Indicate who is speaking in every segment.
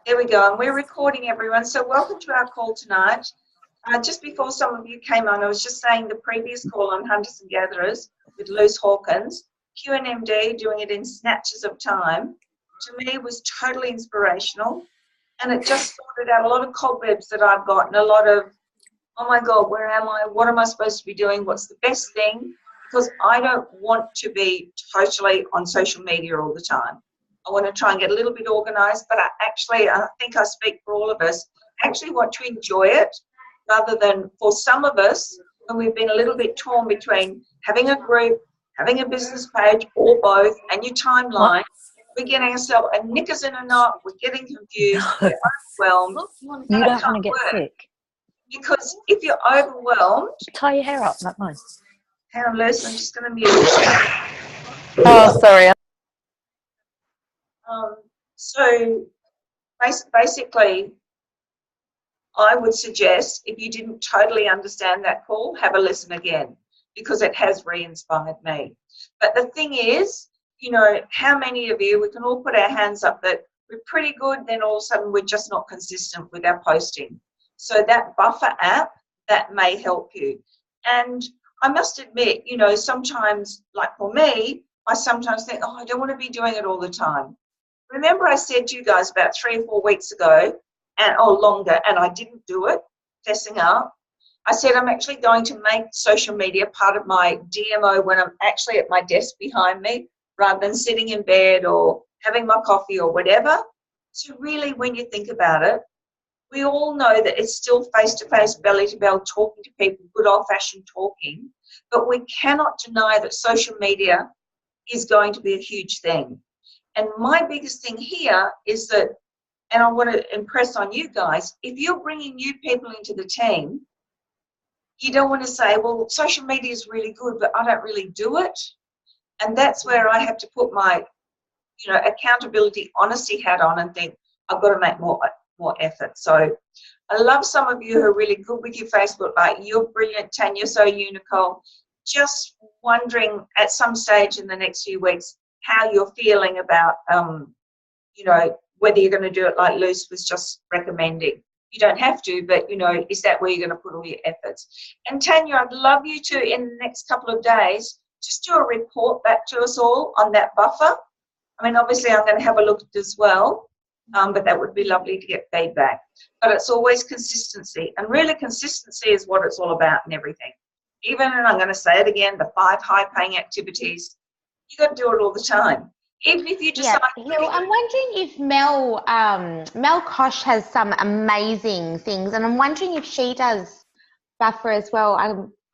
Speaker 1: There we go, and we're recording, everyone. So welcome to our call tonight. Just before some of you came on, I was just saying the previous call on Hunters and Gatherers with Luce Hawkins, QNMD, doing it in snatches of time, to me was totally inspirational, and it just sorted out a lot of cobwebs that I've got and a lot of, oh my God, where am I? What am I supposed to be doing? What's the best thing? Because I don't want to be totally on social media all the time. I want to try and get a little bit organized, but I think I speak for all of us, actually want to enjoy it rather than, for some of us, when we've been a little bit torn between having a group, having a business page, or both, and your timeline, we're getting ourselves a knickers in a knot, we're getting confused, we're overwhelmed.
Speaker 2: You don't want to get sick.
Speaker 1: Because if you're overwhelmed,
Speaker 2: tie your hair up like mine.
Speaker 1: hang on, Luce, I'm just going to mute.
Speaker 2: Oh, sorry.
Speaker 1: So basically, I would suggest if you didn't totally understand that call, have a listen again, because it has re-inspired me. But the thing is, you know, how many of you, we can all put our hands up that we're pretty good, then all of a sudden we're just not consistent with our posting. So that buffer app, that may help you. And I must admit, you know, sometimes, like for me, I sometimes think, oh, I don't want to be doing it all the time. Remember I said to you guys about 3 or 4 weeks ago, or longer, and I didn't do it, fessing up. I said I'm actually going to make social media part of my DMO when I'm actually at my desk behind me, rather than sitting in bed or having my coffee or whatever. So really, when you think about it, we all know that it's still face-to-face, belly-to-belly, talking to people, good old-fashioned talking, but we cannot deny that social media is going to be a huge thing. And my biggest thing here is that, and I want to impress on you guys, if you're bringing new people into the team, you don't want to say, well, social media is really good, but I don't really do it. And that's where I have to put my, you know, accountability, honesty hat on and think, I've got to make more effort. So I love some of you who are really good with your Facebook, like you're brilliant, Tanya, so you, Nicole. Just wondering at some stage in the next few weeks how you're feeling about, you know, whether you're going to do it like Luce was just recommending. You don't have to, but, you know, is that where you're going to put all your efforts? And Tanya, I'd love you to, in the next couple of days, just do a report back to us all on that buffer. I mean, obviously I'm going to have a look at it as well, but that would be lovely to get feedback. But it's always consistency, and really consistency is what it's all about in everything. Even, and I'm going to say it again, the 5 high-paying activities, you got to do it all the time. Even if you decide.
Speaker 3: Yeah, I'm wondering if Mel Kosh has some amazing things, and I'm wondering if she does buffer as well. I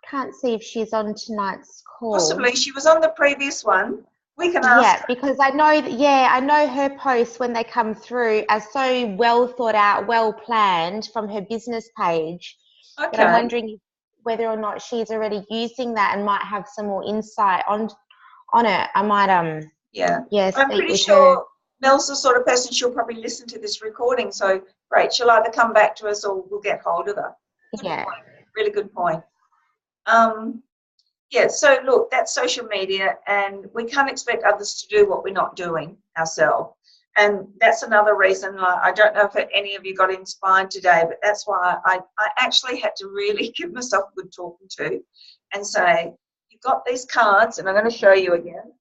Speaker 3: can't see if she's on tonight's call.
Speaker 1: Possibly, she was on the previous one. We can ask.
Speaker 3: Yeah, because I know that. Yeah, I know her posts when they come through are so well thought out, well planned from her business page.
Speaker 1: Okay.
Speaker 3: But I'm wondering whether or not she's already using that and might have some more insight on it. I might
Speaker 1: Yeah,
Speaker 3: yes.
Speaker 1: I'm pretty sure Mel's the sort of person, she'll probably listen to this recording. So great, she'll either come back to us or we'll get hold of her. Good point. Really good point. Yeah, so look, that's social media, and we can't expect others to do what we're not doing ourselves. And that's another reason, I don't know if any of you got inspired today, but that's why I actually had to really give myself a good talking to and say, you've got these cards, and I'm going to show you again.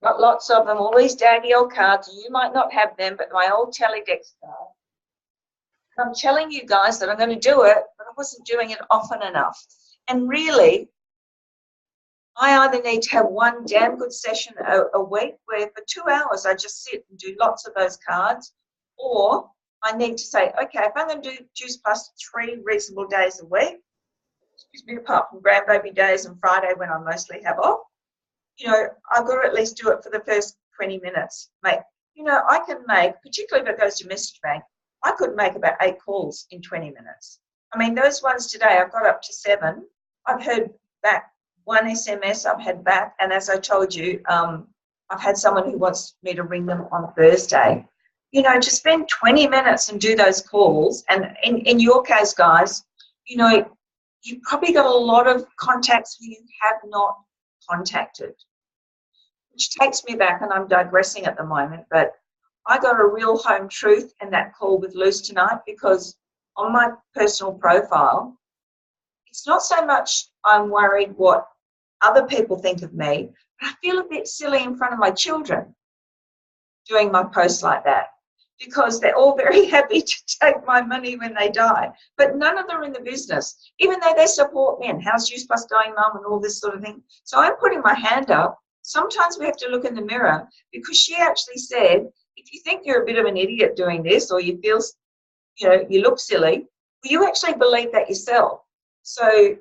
Speaker 1: Got lots of them, all these daggy old cards. You might not have them, but my old Teledex card. I'm telling you guys that I'm going to do it, but I wasn't doing it often enough. And really, I either need to have one damn good session a week where for 2 hours I just sit and do lots of those cards, or I need to say, okay, if I'm going to do Juice Plus 3 reasonable days a week, excuse me, apart from grandbaby days and Friday when I mostly have off, you know, I've got to at least do it for the first 20 minutes. You know, I can make, particularly if it goes to message bank, I could make about 8 calls in 20 minutes. I mean, those ones today, I've got up to 7. I've heard back 1 SMS I've had back, and as I told you, I've had someone who wants me to ring them on Thursday. You know, to spend 20 minutes and do those calls, and in your case, guys, you know, you've probably got a lot of contacts who you have not contacted, which takes me back, and I'm digressing at the moment, but I got a real home truth in that call with Luce tonight, because on my personal profile, it's not so much I'm worried what other people think of me, but I feel a bit silly in front of my children doing my posts like that, because they're all very happy to take my money when they die, but none of them are in the business, even though they support me and how's Juice Plus going, Mum, and all this sort of thing. So I'm putting my hand up. Sometimes we have to look in the mirror, because she actually said, if you think you're a bit of an idiot doing this, or you feel, you look silly, you actually believe that yourself. So,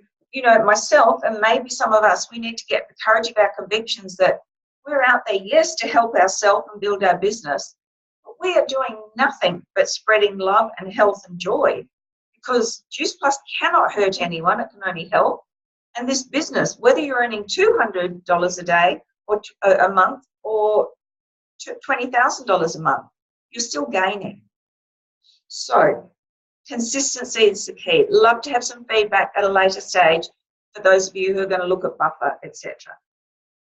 Speaker 1: myself and maybe some of us, we need to get the courage of our convictions that we're out there, yes, to help ourselves and build our business, but we are doing nothing but spreading love and health and joy, because Juice Plus cannot hurt anyone, it can only help. And this business, whether you're earning $200 a day or a month, or $20,000 a month, you're still gaining. So consistency is the key. Love to have some feedback at a later stage for those of you who are going to look at buffer, etc.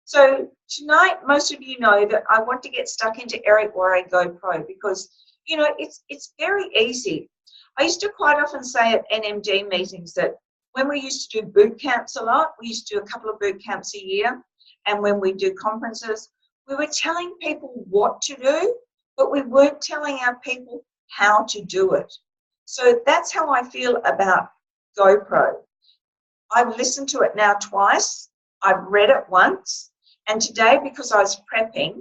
Speaker 1: So tonight, most of you know that I want to get stuck into Eric Worre Go Pro, because it's very easy. I used to quite often say at NMD meetings that when we used to do boot camps a lot, we used to do a couple of boot camps a year, and when we do conferences, we were telling people what to do, but we weren't telling our people how to do it. So that's how I feel about GoPro. I've listened to it now twice. I've read it once. And today, because I was prepping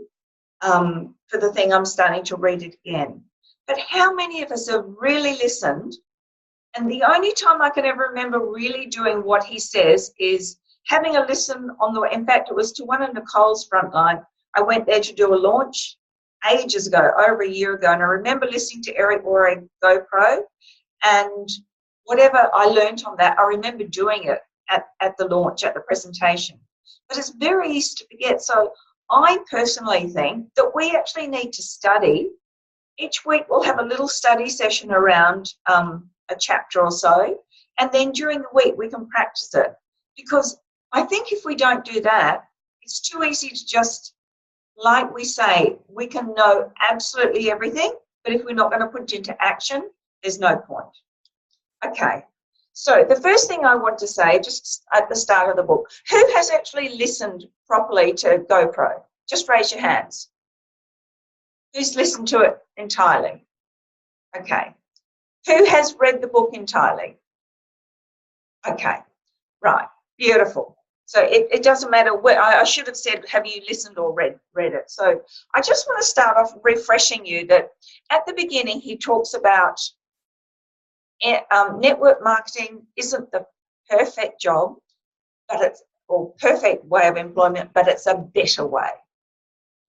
Speaker 1: for the thing, I'm starting to read it again. But how many of us have really listened? And the only time I can ever remember really doing what he says is having a listen in fact, it was to one of Nicole's Frontline. I went there to do a launch ages ago, over a year ago, and I remember listening to Eric Worre GoPro, and whatever I learned on that, I remember doing it at the launch, at the presentation. But it's very easy to forget. So I personally think that we actually need to study. Each week we'll have a little study session around a chapter or so, and then during the week we can practice it. Because I think if we don't do that, it's too easy to just, like we say, we can know absolutely everything, but if we're not going to put it into action, there's no point. Okay, so the first thing I want to say, just at the start of the book, who has actually listened properly to GoPro? Just raise your hands. Who's listened to it entirely? Okay. Who has read the book entirely? Okay, right, beautiful. So it doesn't matter where, I should have said, have you listened or read it? So I just want to start off refreshing you that at the beginning he talks about network marketing isn't the perfect job, or perfect way of employment, but it's a better way.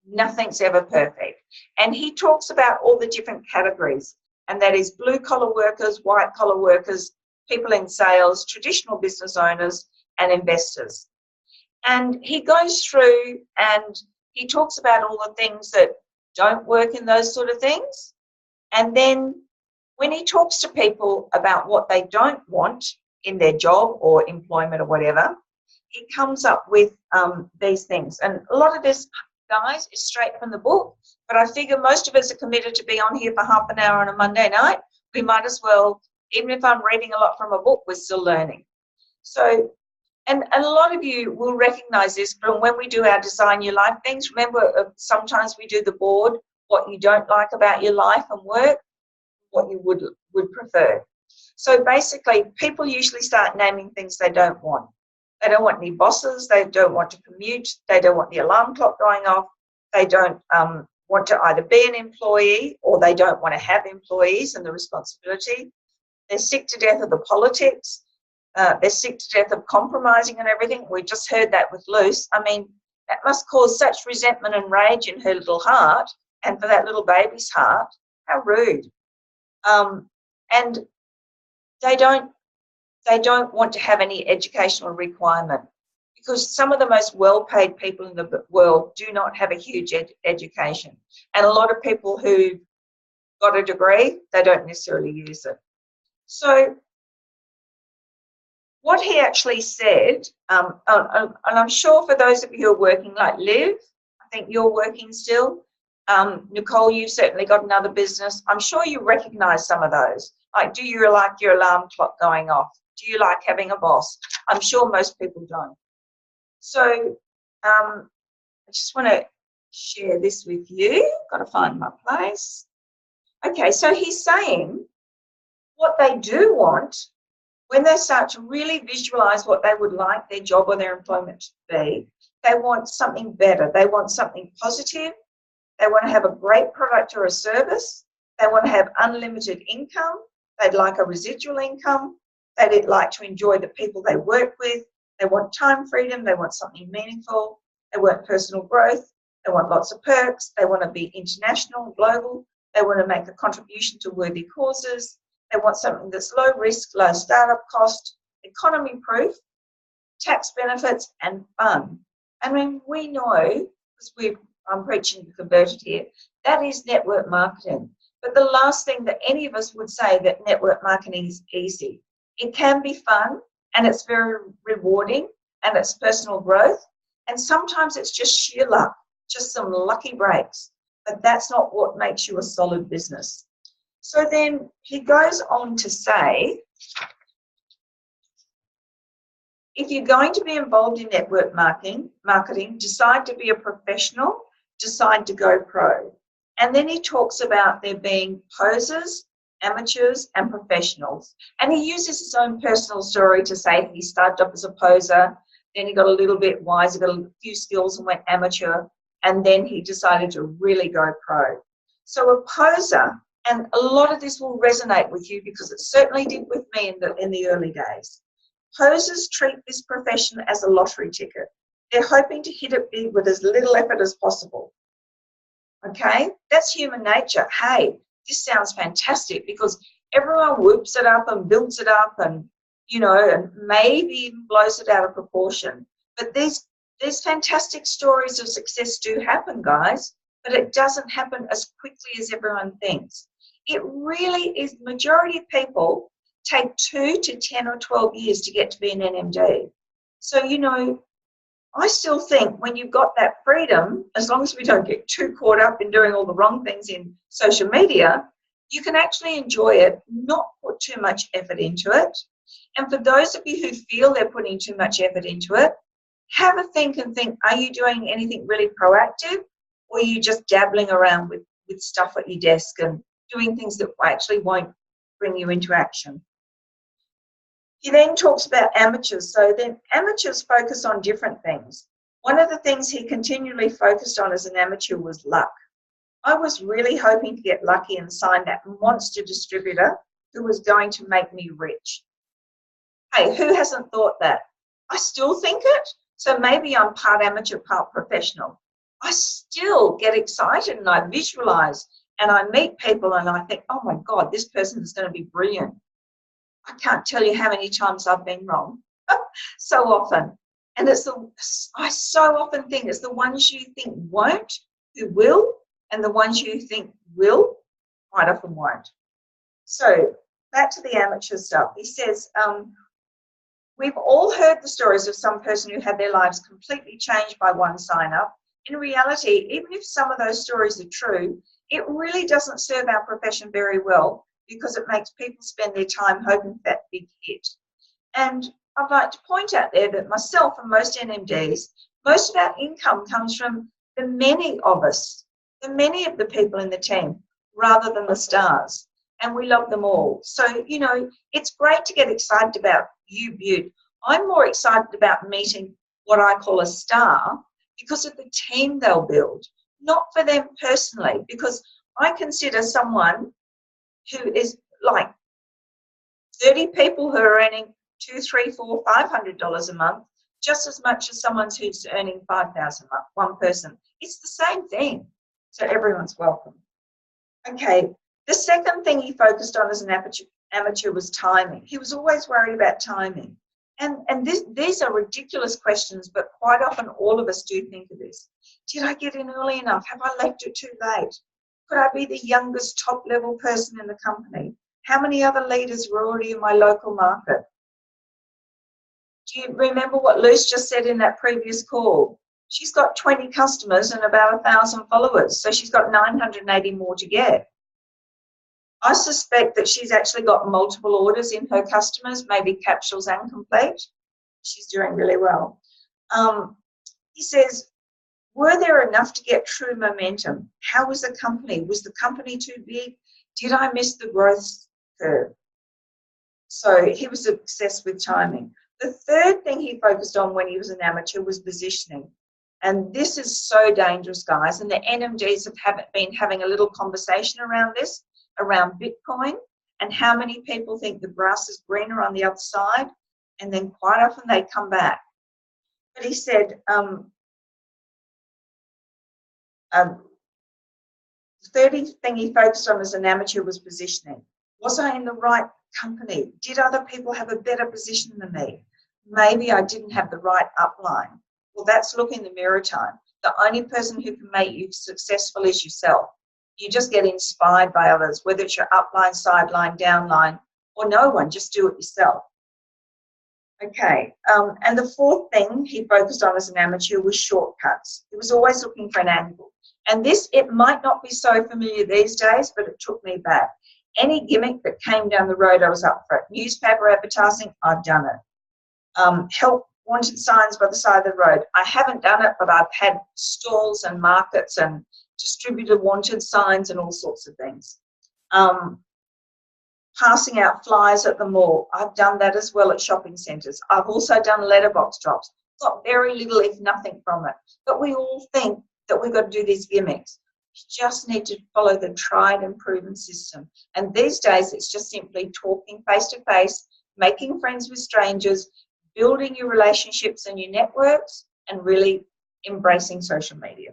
Speaker 1: Nothing's ever perfect. And he talks about all the different categories, and that is blue collar workers, white collar workers, people in sales, traditional business owners, and investors. And he goes through and he talks about all the things that don't work in those sort of things. And then when he talks to people about what they don't want in their job or employment or whatever, he comes up with these things. And a lot of this, guys, is straight from the book, but I figure most of us are committed to be on here for half an hour on a Monday night. We might as well, even if I'm reading a lot from a book, we're still learning. So, and a lot of you will recognize this from when we do our Design Your Life things. Remember, sometimes we do the board, what you don't like about your life and work, what you would prefer. So basically, people usually start naming things they don't want. They don't want any bosses, they don't want to commute, they don't want the alarm clock going off, they don't want to either be an employee or they don't want to have employees and the responsibility. They're sick to death of the politics. They're sick to death of compromising and everything. We just heard that with Luce. I mean, that must cause such resentment and rage in her little heart, and for that little baby's heart. How rude. And they don't want to have any educational requirement, because some of the most well-paid people in the world do not have a huge education. And a lot of people who've got a degree, they don't necessarily use it. So what he actually said, and I'm sure for those of you who are working like Liv, I think you're working still, Nicole, you've certainly got another business. I'm sure you recognise some of those. Like, do you like your alarm clock going off? Do you like having a boss? I'm sure most people don't. So I just want to share this with you. Got to find my place. Okay, so he's saying what they do want when they start to really visualise what they would like their job or their employment to be. They want something better. They want something positive. They want to have a great product or a service. They want to have unlimited income. They'd like a residual income. They'd like to enjoy the people they work with. They want time freedom. They want something meaningful. They want personal growth. They want lots of perks. They want to be international, global. They want to make a contribution to worthy causes. They want something that's low risk, low startup cost, economy proof, tax benefits, and fun. I mean, we know, because I'm preaching to converted here, that is network marketing. But the last thing that any of us would say that network marketing is easy. It can be fun, and it's very rewarding, and it's personal growth. And sometimes it's just sheer luck, just some lucky breaks. But that's not what makes you a solid business. So then he goes on to say, if you're going to be involved in network marketing, decide to be a professional, decide to go pro. And then he talks about there being posers, amateurs, and professionals. And he uses his own personal story to say he started up as a poser, then he got a little bit wise, got a few skills and went amateur, and then he decided to really go pro. So a poser, and a lot of this will resonate with you because it certainly did with me in the early days. Posers treat this profession as a lottery ticket. They're hoping to hit it big with as little effort as possible. Okay, that's human nature. Hey, this sounds fantastic because everyone whoops it up and builds it up and, you know, and maybe even blows it out of proportion. But these fantastic stories of success do happen, guys, but it doesn't happen as quickly as everyone thinks. It really is, majority of people take 2 to 10 or 12 years to get to be an NMD. So, you know, I still think when you've got that freedom, as long as we don't get too caught up in doing all the wrong things in social media, you can actually enjoy it, not put too much effort into it. And for those of you who feel they're putting too much effort into it, have a think and think, are you doing anything really proactive, or are you just dabbling around with stuff at your desk and doing things that actually won't bring you into action? He then talks about amateurs. So then amateurs focus on different things. One of the things he continually focused on as an amateur was luck. I was really hoping to get lucky and sign that monster distributor who was going to make me rich. Hey, who hasn't thought that? I still think it. So maybe I'm part amateur, part professional. I still get excited and I visualize and I meet people and I think, oh my God, this person is going to be brilliant. I can't tell you how many times I've been wrong. So often. And I so often think it's the ones you think won't who will, and the ones you think will quite often won't. So back to the amateur stuff. He says, we've all heard the stories of some person who had their lives completely changed by one sign up. In reality, even if some of those stories are true, it really doesn't serve our profession very well because it makes people spend their time hoping for that big hit. And I'd like to point out there that myself and most NMDs, most of our income comes from the many of us, the many of the people in the team, rather than the stars. And we love them all. So, you know, it's great to get excited about you, Butte. I'm more excited about meeting what I call a star because of the team they'll build, not for them personally, because I consider someone who is like 30 people who are earning $200, $300, $400, $500 a month, just as much as someone who's earning $5,000 a month, one person. It's the same thing. So everyone's welcome. Okay, the second thing he focused on as an amateur was timing. He was always worried about timing. And these are ridiculous questions, but quite often all of us do think of this. Did I get in early enough? Have I left it too late? Could I be the youngest top-level person in the company? How many other leaders were already in my local market? Do you remember what Luce just said in that previous call? She's got 20 customers and about 1,000 followers, so she's got 980 more to get. I suspect that she's actually got multiple orders in her customers, maybe capsules and complete. She's doing really well. He says, were there enough to get true momentum? How was the company? Was the company too big? Did I miss the growth curve? So he was obsessed with timing. The third thing he focused on when he was an amateur was positioning. And this is so dangerous, guys. And the NMDs have been having a little conversation around this, around Bitcoin, and how many people think the grass is greener on the other side, and then quite often they come back. But he said, the third thing he focused on as an amateur was positioning. Was I in the right company? Did other people have a better position than me? Maybe I didn't have the right upline. Well, that's look in the mirror time. The only person who can make you successful is yourself. You just get inspired by others, whether it's your upline, sideline, downline, or no one, just do it yourself. Okay, and the fourth thing he focused on as an amateur was shortcuts. He was always looking for an angle. And this, it might not be so familiar these days, but it took me back. Any gimmick that came down the road, I was up for it. Newspaper advertising, I've done it. Help wanted signs by the side of the road. I haven't done it, but I've had stalls and markets and distributor wanted signs and all sorts of things. Passing out flyers at the mall. I've done that as well at shopping centres. I've also done letterbox drops. Got very little, if nothing, from it. But we all think that we've got to do these gimmicks. You just need to follow the tried and proven system. And these days, it's just simply talking face to face, making friends with strangers, building your relationships and your networks, and really embracing social media.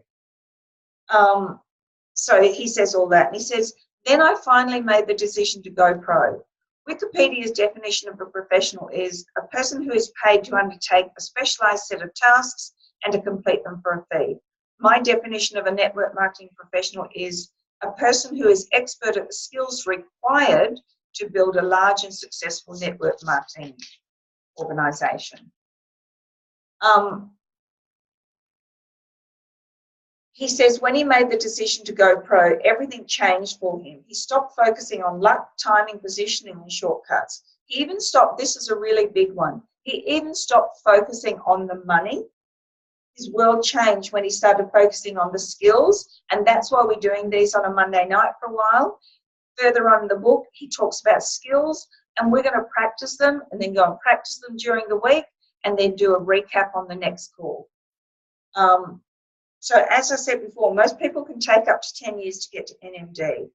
Speaker 1: So he says all that. And he says, then I finally made the decision to go pro. Wikipedia's definition of a professional is a person who is paid to undertake a specialised set of tasks and to complete them for a fee. My definition of a network marketing professional is a person who is expert at the skills required to build a large and successful network marketing organisation. He says when he made the decision to go pro, everything changed for him. He stopped focusing on luck, timing, positioning, and shortcuts. He even stopped, this is a really big one, he even stopped focusing on the money. His world changed when he started focusing on the skills, and that's why we're doing these on a Monday night for a while. Further on in the book, he talks about skills, and we're going to practice them and then go and practice them during the week and then do a recap on the next call. So as I said before, most people can take up to 10 years to get to NMD.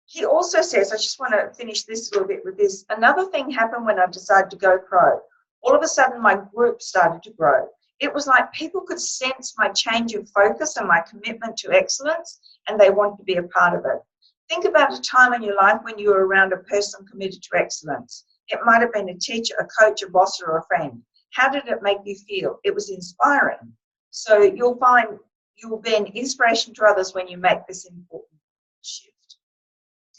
Speaker 1: He also says, I just want to finish this a little bit with this. Another thing happened when I decided to go pro. All of a sudden, my group started to grow. It was like people could sense my change of focus and my commitment to excellence, and they wanted to be a part of it. Think about a time in your life when you were around a person committed to excellence. It might have been a teacher, a coach, a boss, or a friend. How did it make you feel? It was inspiring. So you'll find you'll be an inspiration to others when you make this important shift.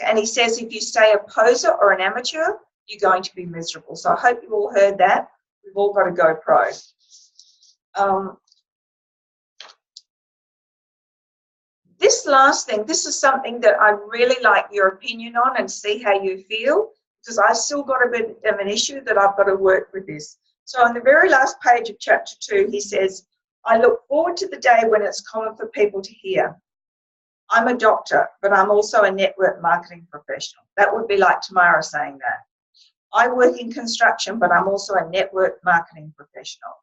Speaker 1: And he says if you stay a poser or an amateur, you're going to be miserable. So I hope you all heard that. We've all got to go pro. This last thing, this is something that I really like your opinion on and see how you feel, because I've still got a bit of an issue that I've got to work with this. So on the very last page of chapter 2, he says, I look forward to the day when it's common for people to hear, I'm a doctor, but I'm also a network marketing professional. That would be like Tamara saying that. I work in construction, but I'm also a network marketing professional.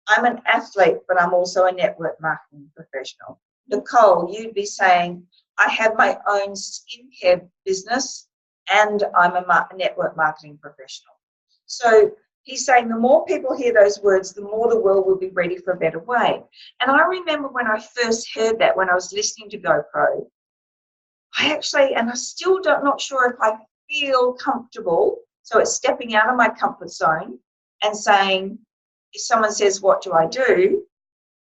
Speaker 1: I'm an athlete, but I'm also a network marketing professional. Nicole, you'd be saying, I have my own skincare business and I'm a network marketing professional. So he's saying the more people hear those words, the more the world will be ready for a better way. And I remember when I first heard that, when I was listening to GoPro, I actually, and I still not sure if I feel comfortable, so it's stepping out of my comfort zone and saying, if someone says, what do I do?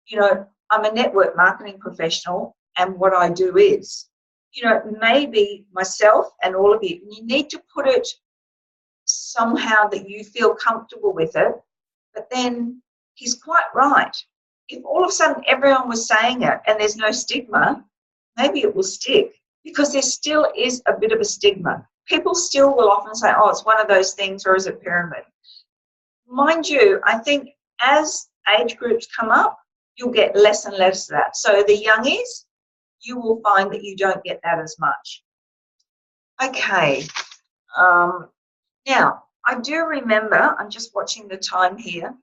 Speaker 1: You know, I'm a network marketing professional and what I do is, you know, maybe myself and all of you need to put it somehow that you feel comfortable with it, But then he's quite right. If all of a sudden everyone was saying it and there's no stigma, maybe it will stick, because there still is a bit of a stigma. People still will often say, oh, it's one of those things, or is it pyramid? Mind you, I think as age groups come up, you'll get less and less of that. So the youngies, you will find that you don't get that as much. Okay. Now, I do remember, I'm just watching the time here,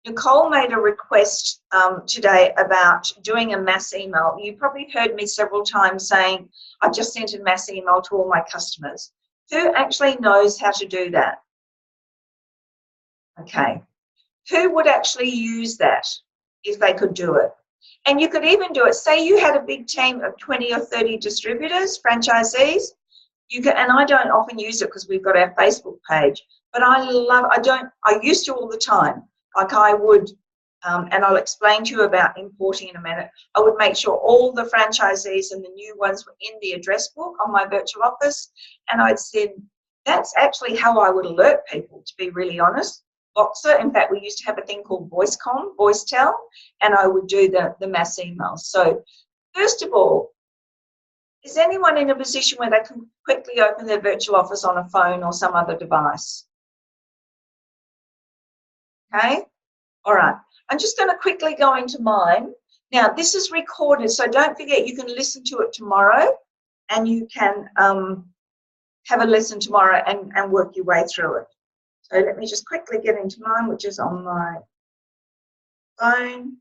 Speaker 1: Nicole made a request today about doing a mass email. You probably heard me several times saying, I've just sent a mass email to all my customers. Who actually knows how to do that? Okay. Who would actually use that if they could do it? And you could even do it, say you had a big team of 20 or 30 distributors, franchisees, you can, and I don't often use it because we've got our Facebook page, but I used to all the time. Like I would, and I'll explain to you about importing in a minute, I would make sure all the franchisees and the new ones were in the address book on my virtual office, and I'd send, that's actually how I would alert people, to be really honest. Voxer, in fact, we used to have a thing called VoiceTel, and I would do the mass emails. So first of all, is anyone in a position where they can quickly open their virtual office on a phone or some other device? Okay, all right. I'm just going to quickly go into mine. Now, this is recorded, so don't forget you can listen to it tomorrow, and you can have a listen tomorrow and work your way through it. So let me just quickly get into mine, which is on my phone.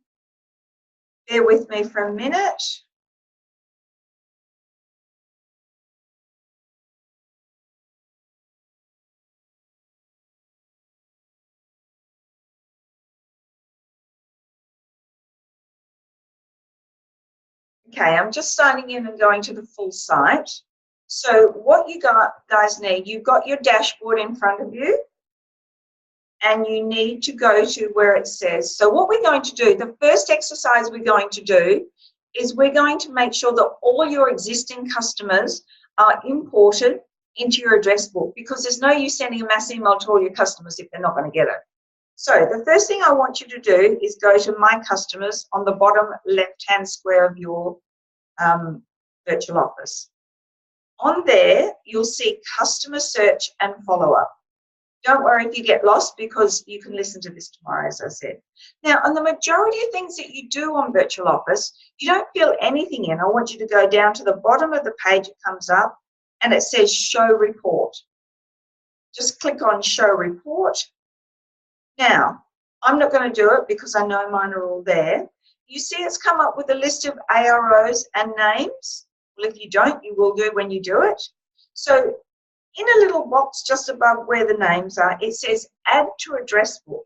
Speaker 1: Bear with me for a minute. Okay, I'm just signing in and going to the full site. So what you guys need, you've got your dashboard in front of you, and you need to go to where it says, so what we're going to do, the first exercise we're going to do is we're going to make sure that all your existing customers are imported into your address book, because there's no use sending a mass email to all your customers if they're not going to get it. So the first thing I want you to do is go to My Customers on the bottom left-hand square of your virtual office. On there, you'll see Customer Search and Follow-Up. Don't worry if you get lost, because you can listen to this tomorrow, as I said. Now, on the majority of things that you do on Virtual Office, you don't fill anything in. I want you to go down to the bottom of the page, it comes up, and it says Show Report. Just click on Show Report. Now, I'm not going to do it because I know mine are all there. You see it's come up with a list of AROs and names. Well, if you don't, you will do when you do it. So in a little box just above where the names are, it says Add to Address Book.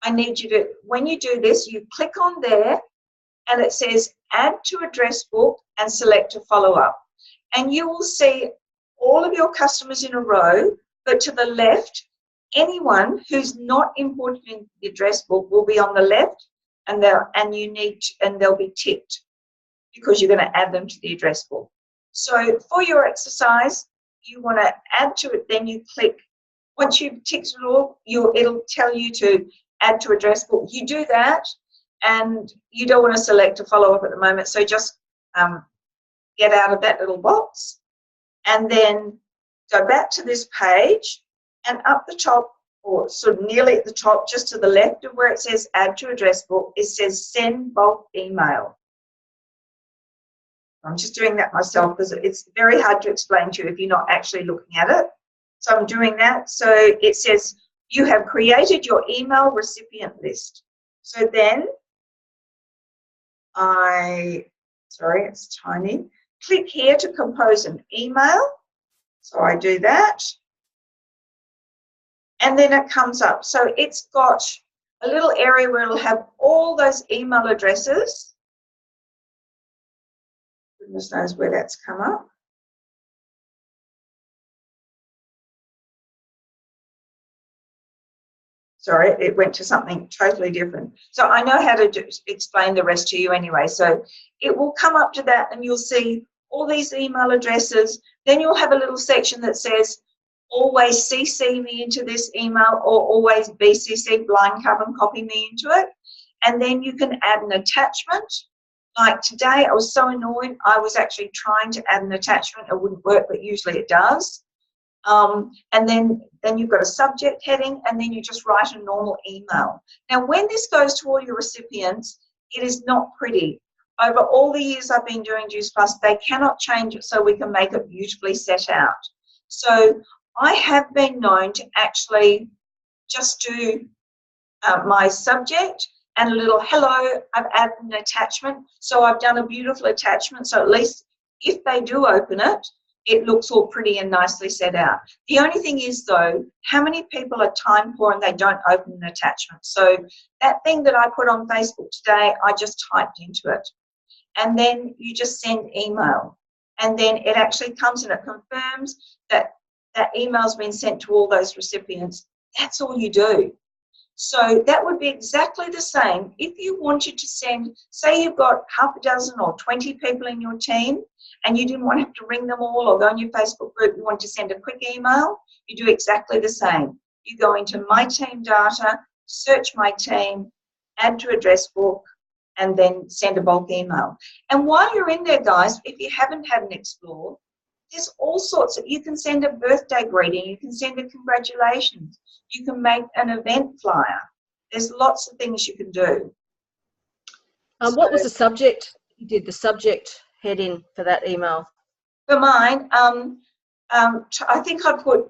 Speaker 1: I need you to, when you do this, you click on there and it says Add to Address Book and select to follow up. And you will see all of your customers in a row, but to the left, anyone who's not imported in the address book will be on the left, and they'll be ticked because you're going to add them to the address book. So for your exercise, you want to add to it, then you click. Once you've ticked it all, it'll tell you to add to address book. You do that, and you don't want to select a follow-up at the moment, so just get out of that little box and then go back to this page, and up the top, or sort of nearly at the top, just to the left of where it says Add to Address Book, it says Send Bulk Email. I'm just doing that myself because it's very hard to explain to you if you're not actually looking at it. So I'm doing that. So it says you have created your email recipient list. So then sorry, it's tiny. Click here to compose an email. So I do that. And then it comes up. So it's got a little area where it'll have all those email addresses. Goodness knows where that's come up. Sorry, it went to something totally different. So I know how to explain the rest to you anyway. So it will come up to that, and you'll see all these email addresses. Then you'll have a little section that says always CC me into this email, or always BCC, blind carbon copy me into it. And then you can add an attachment. Like today, I was so annoyed. I was actually trying to add an attachment. It wouldn't work, but usually it does. And then you've got a subject heading, and then you just write a normal email. Now, when this goes to all your recipients, it is not pretty. Over all the years I've been doing Juice Plus, they cannot change it so we can make it beautifully set out. So I have been known to actually just do my subject and a little hello, I've added an attachment. So I've done a beautiful attachment. So at least if they do open it, it looks all pretty and nicely set out. The only thing is though, how many people are time poor and they don't open an attachment? So that thing that I put on Facebook today, I just typed into it. And then you just send email. And then it actually comes and it confirms that that email's been sent to all those recipients. That's all you do. So that would be exactly the same if you wanted to send, say you've got half a dozen or 20 people in your team and you didn't want to have to ring them all or go on your Facebook group, you want to send a quick email, you do exactly the same. You go into My Team Data, search My Team, add to address book, and then send a bulk email. And while you're in there, guys, if you haven't had an Explore, there's all sorts of, you can send a birthday greeting, you can send a congratulations, you can make an event flyer. There's lots of things you can do.
Speaker 4: What was the subject? You did the subject heading for that email.
Speaker 1: For mine, I think I put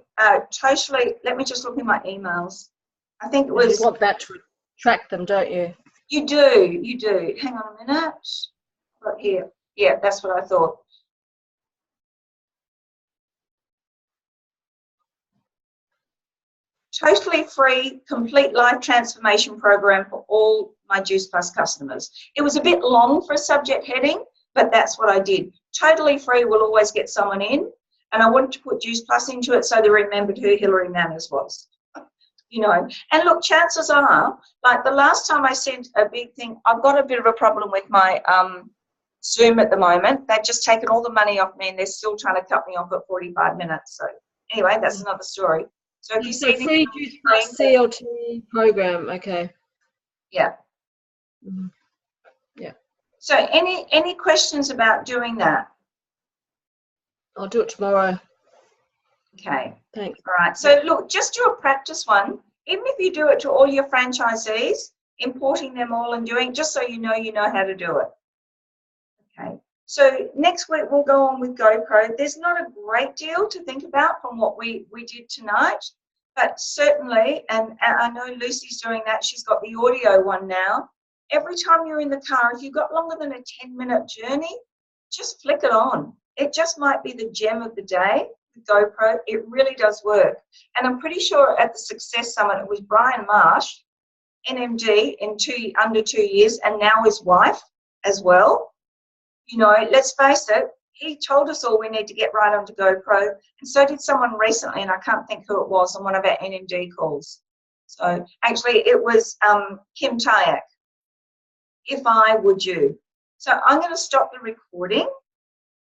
Speaker 1: totally, let me just look in my emails. I think it was.
Speaker 4: You want that to track them, don't you?
Speaker 1: You do, you do. Hang on a minute. Right here. Yeah, that's what I thought. Totally free, complete life transformation program for all my Juice Plus customers. It was a bit long for a subject heading, but that's what I did. Totally free, will always get someone in. And I wanted to put Juice Plus into it so they remembered who Hilary Manners was. You know, and look, chances are, like the last time I sent a big thing, I've got a bit of a problem with my Zoom at the moment. They've just taken all the money off me and they're still trying to cut me off at 45 minutes. So anyway, that's another story. So if you see
Speaker 4: free Juice Plus CLT program, okay.
Speaker 1: Yeah.
Speaker 4: Mm-hmm. Yeah.
Speaker 1: So any questions about doing that?
Speaker 4: I'll do it tomorrow.
Speaker 1: Okay.
Speaker 4: Thanks.
Speaker 1: All right. So look, just do a practice one. Even if you do it to all your franchisees, importing them all and doing, just so you know how to do it. Okay. So next week we'll go on with GoPro. There's not a great deal to think about from what we did tonight, but certainly, and I know Lucy's doing that. She's got the audio one now. Every time you're in the car, if you've got longer than a 10-minute journey, just flick it on. It just might be the gem of the day. GoPro, it really does work. And I'm pretty sure at the Success Summit, it was Brian Marsh, NMD in under 2 years, and now his wife as well. You know, let's face it, he told us all we need to get right onto GoPro, and so did someone recently, and I can't think who it was on one of our NMD calls. So actually it was Kim Tayak. If I, would you? So I'm going to stop the recording.